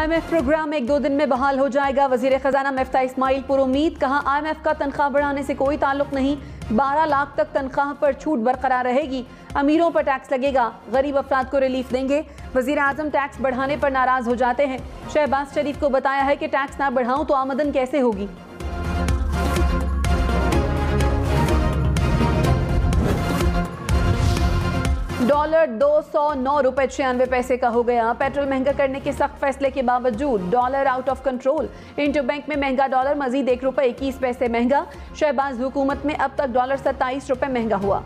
IMF programme 1-2 दिन में बहाल हो जाएगा। वजीर खजाना मिफ्ता इस्माइल पुरुमीद। कहा IMF का तनख्वाह बढ़ाने से कोई ताल्लुक नहीं, 12 लाख तक तनख्वाह पर छूट बरकरार रहेगी। अमीरों पर टैक्स लगेगा, गरीब अफराद को रिलीफ देंगे। वजीर आजम टैक्स बढ़ाने पर नाराज हो जाते हैं। शहबाज शरीफ को बताया है कि टैक्स ना बढ़ाऊं तो आमदन कैसे होगी। डॉलर 209 रुपए 96 पैसे का हो गया। पेट्रोल महंगा करने के सख्त फैसले के बावजूद dollar out of control. Inter bank में महंगा डॉलर मजीद 1 रुपए 21 पैसे महंगा। शहबाज हुकूमत में अब तक डॉलर 27 रुपए महंगा हुआ।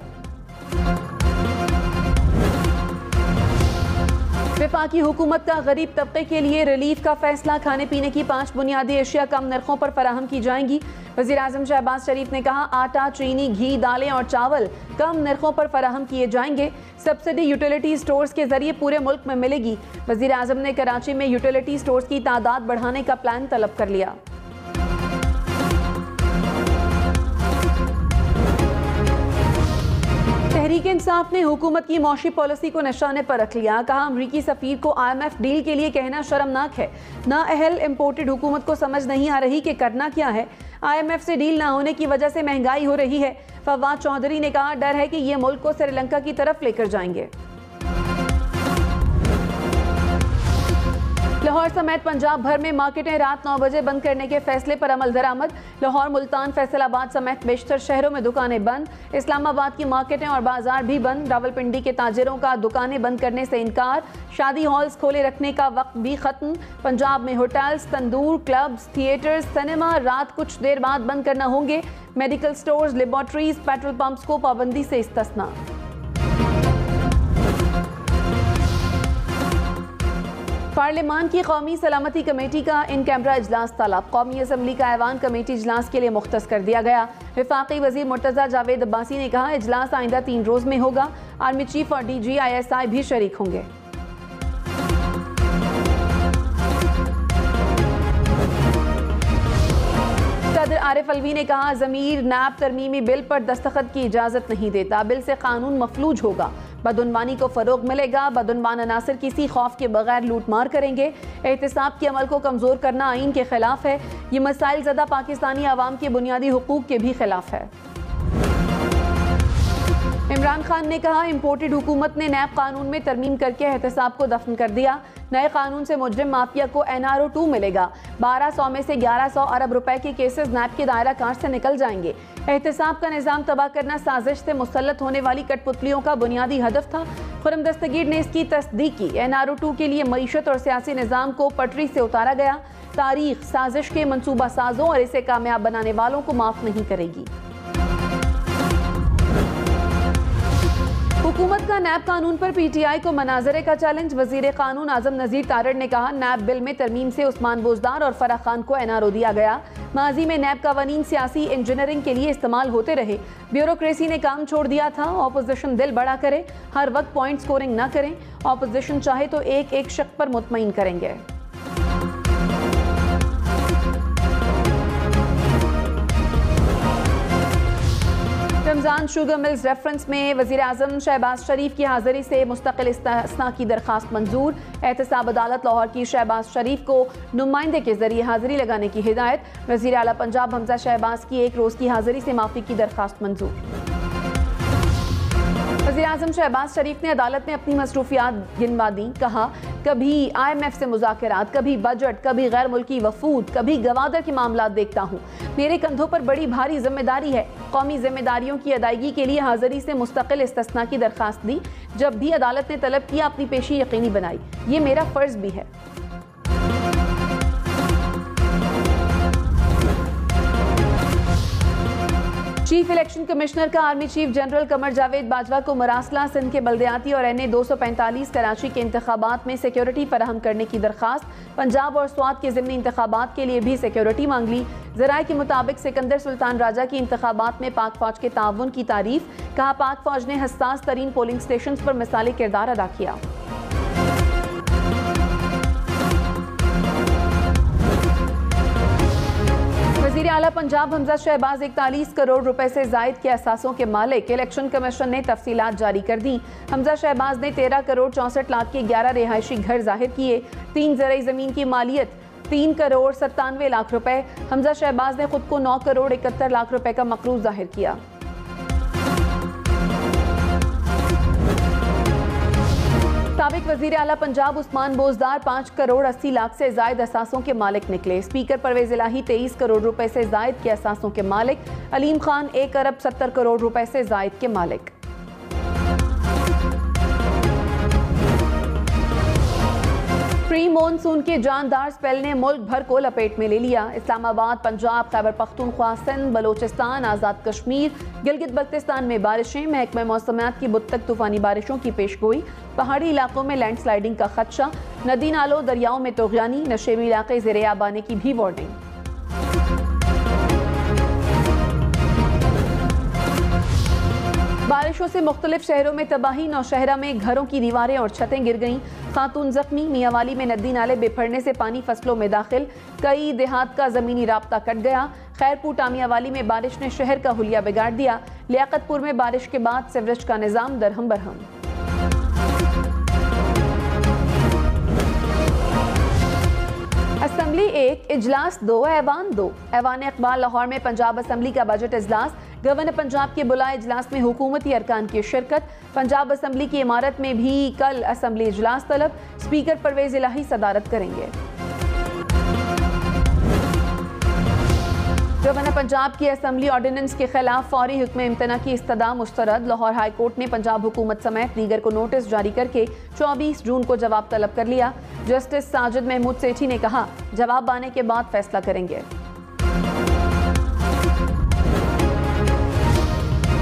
वफाकी हुकूमत का गरीब तबके के लिए रिलीफ का फैसला। खाने पीने की 5 बुनियादी अशिया कम नरखों पर फराहम की जाएंगी। वज़ीर आज़म शहबाज शरीफ ने कहा आटा, चीनी, घी, दालें और चावल कम नरखों पर फराहम किए जाएंगे। सब्सिडी यूटिलिटी स्टोर्स के जरिए पूरे मुल्क में मिलेगी। वज़ीर आज़म ने कराची में यूटिलिटी स्टोर्स की तादाद बढ़ाने का प्लान तलब कर लिया। तहरीक इंसाफ ने हुकूमत की मौशी पॉलिसी को निशाने पर रख लिया। कहा अमरीकी सफीर को IMF डील के लिए कहना शर्मनाक है। नाअहल इम्पोर्टेड हुकूमत को समझ नहीं आ रही कि करना क्या है। IMF से डील ना होने की वजह से महंगाई हो रही है। फवाद चौधरी ने कहा डर है कि ये मुल्क को श्रीलंका की तरफ लेकर जाएंगे। लाहौर समेत पंजाब भर में मार्केटें रात 9 बजे बंद करने के फैसले पर अमल दरामद। लाहौर, मुल्तान, फैसलाबाद समेत बेशतर शहरों में दुकानें बंद। इस्लामाबाद की मार्केटें और बाजार भी बंद। रावलपिंडी के ताजिरों का दुकानें बंद करने से इनकार। शादी हॉल्स खोले रखने का वक्त भी खत्म। पंजाब में होटल्स, तंदूर, क्लब्स, थिएटर्स, सिनेमा रात कुछ देर बाद बंद करना होंगे। Medical stores, laboratories, petrol pumps को पाबंदी से इस्तिस्ना। पार्लियामान की कौमी सलामती कमेटी का इन कैमरा इजलास तलब। कौमी असम्बली का ऐवान कमेटी इजलास के लिए मुख्तस कर दिया गया। वफाकी वजीर मुर्तजा जावेद अब्बासी ने कहा इजलास आइंदा 3 रोज में होगा। आर्मी चीफ और DG ISI भी शरीक होंगे। सदर आरिफ अलवी ने कहा ज़मीर नैब तरमीमी बिल पर दस्तखत की इजाज़त नहीं देता। बिल से कानून मफलूज होगा। बदउनवानी को फरोग मिलेगा। बदउनवान अनासर किसी खौफ के बगैर लूट मार करेंगे। एहतिसाब के अमल को कमज़ोर करना आइन के खिलाफ है। ये मसाइल ज़दा पाकिस्तानी आवाम के बुनियादी हुकूक के भी खिलाफ है। इमरान खान ने कहा इम्पोर्टेड हुकूमत ने नैब कानून में तरमीम करके एहतिसाब को दफन कर दिया। नए कानून से मुजरिम माफिया को NRO 2 मिलेगा। 1200 में से 1100 अरब रुपए के केसेस नैब के दायरा कार से निकल जाएंगे। एहतिसाब का निज़ाम तबाह करना साजिश से मुसल्लत होने वाली कठपुतलियों का बुनियादी हदफ था। खुर्रम दस्तगीर ने इसकी तस्दीक की। NRO 2 के लिए मईशत और सियासी निज़ाम को पटरी से उतारा गया। तारीख साजिश के मनसूबा साजों और इसे कामयाब बनाने वालों को माफ नहीं करेगी। हुकूमत का नैब कानून पर PTI को मनाजरे का चैलेंज। वजीर कानून आजम नज़ीर तारड़ ने कहा नैब बिल में तरमीम से उस्मान बोजदार और फराह खान को NRO दिया गया। माजी में नैब कवानीन सियासी इंजीनियरिंग के लिए इस्तेमाल होते रहे। ब्यूरोक्रेसी ने काम छोड़ दिया था। ऑपोजिशन दिल बड़ा करे, हर वक्त पॉइंट स्कोरिंग न करें। ऑपोजिशन चाहे तो एक एक शख्स पर मुतमईन करेंगे। रमजान शुगर मिल्स रेफरेंस में वजीर आजम शहबाज शरीफ की हाजिरी से मुस्तकिल इस्तिस्ना की दरखास्त मंजूर। एहतसाब अदालत लाहौर की शहबाज शरीफ को नुमाइंदे के जरिए हाजिरी लगाने की हिदायत। वजीर आला पंजाब हमजा शहबाज की 1 रोज की हाजिरी से माफी की दरखास्त मंजूर। वज़ीर आज़म शहबाज शरीफ ने अदालत में अपनी मसरूफियात गिनवा दी। कहा कभी IMF से मुज़ाकरात, कभी बजट, कभी गैर मुल्की वफूद, कभी गवादर के मामला देखता हूँ। मेरे कंधों पर बड़ी भारी जिम्मेदारी है। कौमी जिम्मेदारियों की अदायगी के लिए हाजिरी से मुस्तकिल इस्तिस्ना की दरखास्त दी। जब भी अदालत ने तलब किया अपनी पेशी यकीनी बनाई। ये मेरा फ़र्ज भी है। चीफ इलेक्शन कमिश्नर का army chief general Qamar Javed Bajwa को मरासला, सिंध के बल्दियाती और NA 245 कराची के इंतखाबात में सिक्योरिटी फराहम करने की दरखास्त। पंजाब और स्वात के ज़िमनी इंतखाबात के लिए भी सिक्योरिटी मांग ली। ज़राए के मुताबिक सिकंदर सुल्तान राजा की इंतखाबात में पाक फौज के ताउन की तारीफ। कहा पाक फौज ने हसास तरीन पोलिंग स्टेशन पर मिसाली किरदार अदा किया। वज़ीर आला पंजाब हमजा शहबाज 41 करोड़ रुपए से जायद के असासों के मालिक। इलेक्शन कमीशन ने तफसीलात जारी कर दी। हमजा शहबाज ने 13 करोड़ 64 लाख के 11 रिहायशी घर जाहिर किए। 3 ज़रई ज़मीन की मालियत 3 करोड़ 97 लाख रुपए। हमजा शहबाज ने खुद को 9 करोड़ 71 लाख रुपए का मकरूज जाहिर किया। साबिक वज़ीर आला पंजाब उस्मान बोजदार 5 करोड़ 80 लाख से जायद असासों के मालिक निकले। स्पीकर परवेज इलाही 23 करोड़ रुपए से जायद के असासों के मालिक। अलीम खान 1 अरब 70 करोड़ रुपए से जायद के मालिक। प्री मॉनसून के जानदार स्पेल ने मुल्क भर को लपेट में ले लिया। इस्लामाबाद, पंजाब, खैबर पख्तूनख्वा, सिंध, बलोचिस्तान, आज़ाद कश्मीर, गिलगित बल्तिस्तान में बारिशें। महकमा मौसमियात की बुध तक तूफानी बारिशों की पेशगोई। पहाड़ी इलाकों में लैंडस्लाइडिंग का खदशा। नदी नालों दरियाओं में तोग़यानी। नशेबी इलाके ज़ेरे आब आने की भी वार्निंग। बारिशों से मुख्तलिफ शहरों में तबाही। नौशहरा में घरों की दीवारें और छतें गिर गईं। खातून जख्मी। मियांवाली में नदी नाले बिफरने से पानी फसलों में दाखिल। कई देहात का ज़मीनी राब्ता कट गया। खैरपुर टामियावाली में बारिश ने शहर का हुलिया बिगाड़ दिया। लियाकतपुर में बारिश के बाद सीवरेज का निज़ाम दरहम बरहम। असम्बली 1, इजलास 2, ऐवान 2। ऐवान इकबाल लाहौर में पंजाब असम्बली का बजट इजलास। गवर्नर पंजाब के बुलाए इजलास में हुकूमती अरकान की शिरकत। पंजाब असम्बली की इमारत में भी कल असम्बली इजलास तलब। स्पीकर परवेज इलाही सदारत करेंगे। गवर्नर पंजाब की असम्बली ऑर्डिनेंस के खिलाफ फौरी हुक्म इम्तना की इस्तदा मुस्तरद। लाहौर हाई कोर्ट ने पंजाब हुकूमत समेत दीगर को नोटिस जारी करके 24 जून को जवाब तलब कर लिया। जस्टिस साजिद महमूद सेठी ने कहा, जवाब आने के बाद फैसला करेंगे।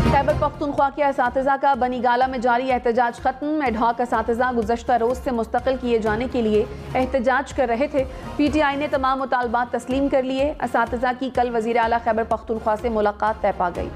खैबर पख्तूनख्वा के असातिज़ा का बनीगाला में जारी एहतजाज खत्म। एडहॉक असातिज़ा गुज़श्ता रोज़ से मुस्तकिल किए जाने के लिए एहतजाज कर रहे थे। PTI ने तमाम मुतालबात तस्लीम कर लिए। असातिज़ा की कल वज़ीर आला खैबर पख्तूनख्वा से मुलाकात तय पा गई।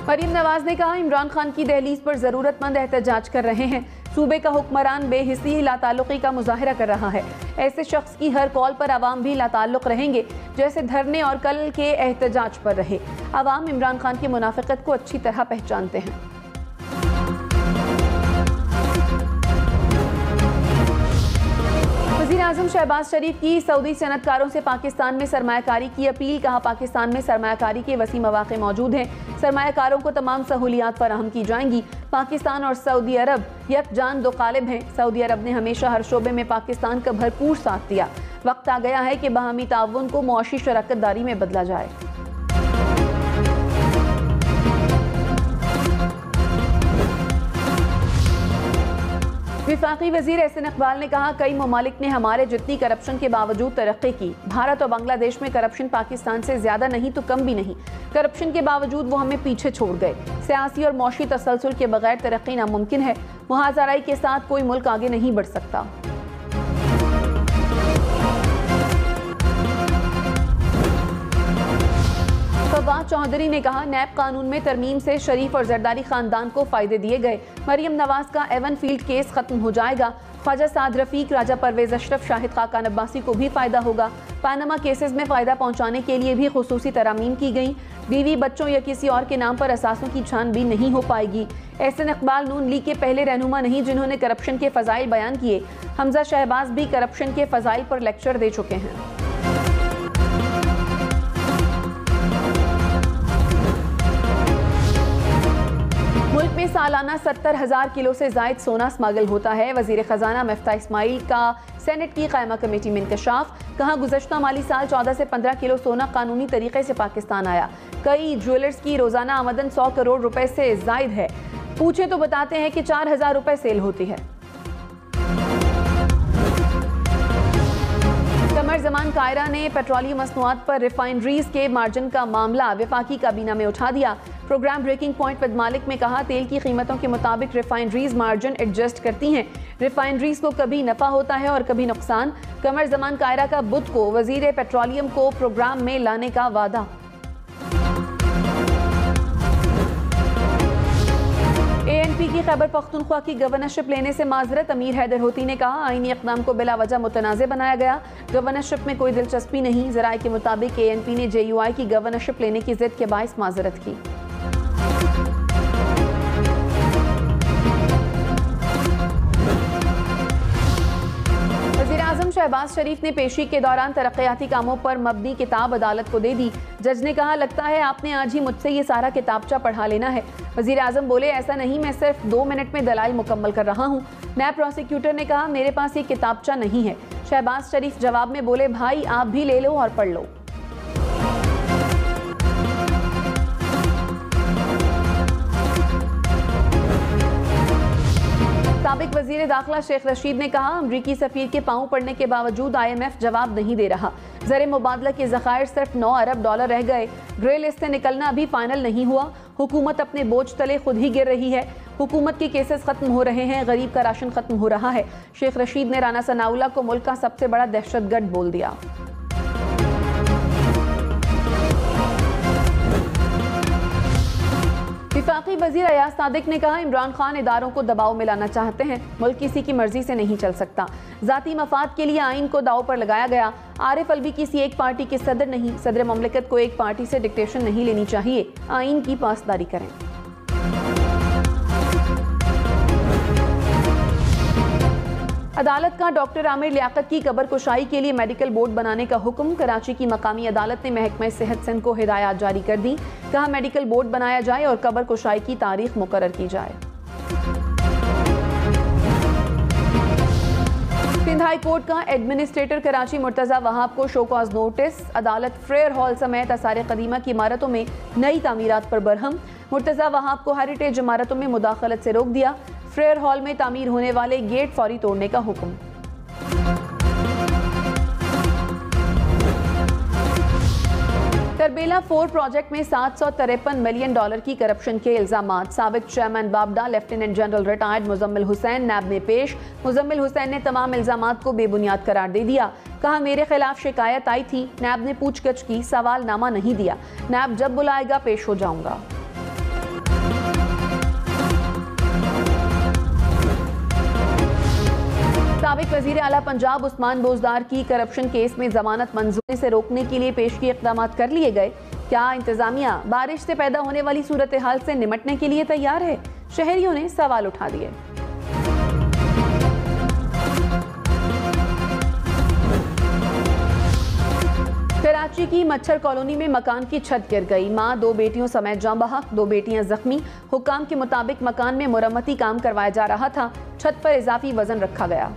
मरीम नवाज ने कहा, इमरान खान की दहलीज पर ज़रूरतमंद एहतजाज कर रहे हैं। सूबे का हुक्मरान बेहिसी लाताल्लुकी का मुजाहिरा कर रहा है। ऐसे शख्स की हर कॉल पर आवाम भी लाताल्लुक रहेंगे, जैसे धरने और कल के एहतजाज पर रहे। आवाम इमरान खान की मुनाफिकत को अच्छी तरह पहचानते हैं। वज़ीर आज़म शहबाज शरीफ की सऊदी सनतकारों से पाकिस्तान में सरमायाकारी की अपील। कहा, पाकिस्तान में सरमायाकारी के वसी मौक़े मौजूद हैं। सरमायाकारों को तमाम सहूलियात फराहम की जाएंगी। पाकिस्तान और सऊदी अरब यकजान दो कालिब हैं। सऊदी अरब ने हमेशा हर शोबे में पाकिस्तान का भरपूर साथ दिया। वक्त आ गया है कि बाहमी ताउन को मुआशी शराकतदारी में बदला जाए। विफाकी वज़ीर एहसन इकबाल ने कहा, कई ममालिक ने हमारे जितनी करप्शन के बावजूद तरक्की की। भारत और बांग्लादेश में करप्शन पाकिस्तान से ज्यादा नहीं तो कम भी नहीं। करप्शन के बावजूद वो हमें पीछे छोड़ गए। सियासी और मौशी तसलसल के बगैर तरक्की नामुमकिन है। मुहाज़राई के साथ कोई मुल्क आगे नहीं बढ़ सकता। फवाद चौधरी ने कहा, नैब कानून में तरमीम से शरीफ और जरदारी खानदान को फायदे दिए गए। मरियम नवाज का एवन फील्ड केस खत्म हो जाएगा। ख्वाजा साद रफीक, राजा परवेज अशरफ, शाहिद खाकान अब्बासी को भी फायदा होगा। पानामा केसेस में फायदा पहुंचाने के लिए भी खुसूसी तरामीम की गई। बीवी, बच्चों या किसी और के नाम पर असासों की छानबीन नहीं हो पाएगी। एहसन इकबाल नून लीग के पहले रहनुमा नहीं जिन्होंने करप्शन के फजाइल बयान किए। हमजा शहबाज भी करप्शन के फजाइल पर लेक्चर दे चुके हैं। मुल्क में सालाना 70,000 किलो से जायद सोना स्मगल होता है। वजीर खजाना मिफ्ता इस्माइल का सेनेट की कायमा कमेटी में इंकशाफ। कहा, गुज़श्ता माली साल 14 से 15 किलो सोना कानूनी तरीके से पाकिस्तान आया। कई ज्वेलर्स की रोजाना आमदन 100 करोड़ रुपए से जायद है। पूछे तो बताते हैं कि 4,000 रुपए सेल होती है। कमर जमान कायरा ने पेट्रोलियम मसनूआत पर रिफाइनरीज के मार्जिन का मामला वफाकी काबीना में उठा दिया। प्रोग्राम ब्रेकिंग पॉइंट विद मालिक में कहा, तेल की कीमतों के मुताबिक रिफाइनरीज मार्जिन एडजस्ट करती हैं। रिफाइनरीज को कभी नफा होता है और कभी नुकसान। कमर जमान कायरा का बुध को वजीर पेट्रोलियम को प्रोग्राम में लाने का वादा। ANP की खैबर पख्तूनख्वा की गवर्नरशिप लेने से माजरत। अमीर हैदर होती ने कहा, आईनी इक़दाम को बिला वजह मुतनाज़ बनाया गया, गवर्नरशिप में कोई दिलचस्पी नहीं। ज़राए के मुताबिक ANP ने JUI की गवर्नरशिप लेने की जिद के बाइस माजरत की। वज़ीर-ए-आज़म शहबाज शरीफ ने पेशी के दौरान तरक्याती कामों पर मबनी किताब अदालत को दे दी। जज ने कहा, लगता है आपने आज ही मुझसे ये सारा किताबचा पढ़ा लेना है। वज़ीर-ए-आज़म बोले, ऐसा नहीं, मैं सिर्फ 2 मिनट में दलाइल मुकम्मल कर रहा हूँ। नायब प्रोसिक्यूटर ने कहा, मेरे पास ये किताबचा नहीं है। शहबाज शरीफ जवाब में बोले, भाई आप भी ले लो और पढ़ लो। साबिक वजीर दाखिला शेख रशीद ने कहा, अमरीकी सफीर के पांव पड़ने के बावजूद IMF जवाब नहीं दे रहा। ज़र मुबादला के ज़खायर सिर्फ $9 अरब रह गए। ग्रे लिस्ट से निकलना अभी फाइनल नहीं हुआ। हुकूमत अपने बोझ तले खुद ही गिर रही है। हुकूमत के केसेस खत्म हो रहे हैं, गरीब का राशन खत्म हो रहा है। शेख रशीद ने राना सनाउल्लाह को मुल्क का सबसे बड़ा दहशतगर्द बोल दिया। विफाकी वजीर अयाज सादिक ने कहा, इमरान खान इदारों को दबाव में लाना चाहते हैं। मुल्क किसी की मर्जी से नहीं चल सकता। जाती मफाद के लिए आइन को दाव पर लगाया गया। आरिफ अलवी किसी एक पार्टी के सदर नहीं। सदर ममलिकत को एक पार्टी से डिक्टेशन नहीं लेनी चाहिए। आइन की पासदारी करें। अदालत का डॉक्टर आमिर लियाकत की कब्र कुशाई के लिए मेडिकल बोर्ड बनाने का हुक्म। कराची की मकामी अदालत ने महकमा सेहत सिंध को हिदायत जारी कर दी। कहा, मेडिकल बोर्ड बनाया जाए और कब्र कुशाई की तारीख मुकर्रर की जाए। सिंध हाई कोर्ट का एडमिनिस्ट्रेटर कराची मुर्तजा वहाब को शो कॉज नोटिस। अदालत फ्रेयर हॉल समेत आसार कदीमा की इमारतों में नई तामीरात पर बरहम। मुर्तजा वहाब को हेरिटेज इमारतों में मुदाखलत से रोक दिया। फ्रेयर हॉल में तामीर होने वाले गेट फौरी तोड़ने का हुक्म। तरबेला 4 प्रोजेक्ट में $753 मिलियन की करप्शन के इल्जामात। साबिक चेयरमैन बाबडा, lieutenant general retired Muzammil Hussain NAB में पेश। मुजम्मिल हुसैन ने तमाम इल्जामात को बेबुनियाद करार दे दिया। कहा, मेरे खिलाफ शिकायत आई थी, नैब ने पूछगछ की, सवालनामा नहीं दिया। नैब जब बुलाएगा पेश हो जाऊंगा। साबिक वजीर आला पंजाब उस्मान बोजदार की करप्शन केस में जमानत मंजूरी से रोकने के लिए पेश किए इक़दाम कर लिए गए। क्या इंतजामिया बारिश से पैदा होने वाली सूरत हाल से निमटने के लिए तैयार है? शहरियों ने सवाल उठा दिए। कराची की मच्छर कॉलोनी में मकान की छत गिर गई। मां 2 बेटियों समेत जाँ बहक, 2 बेटियां जख्मी। हुक्काम के मुताबिक मकान में मुरम्मती काम करवाया जा रहा था। छत पर इजाफी वजन रखा गया।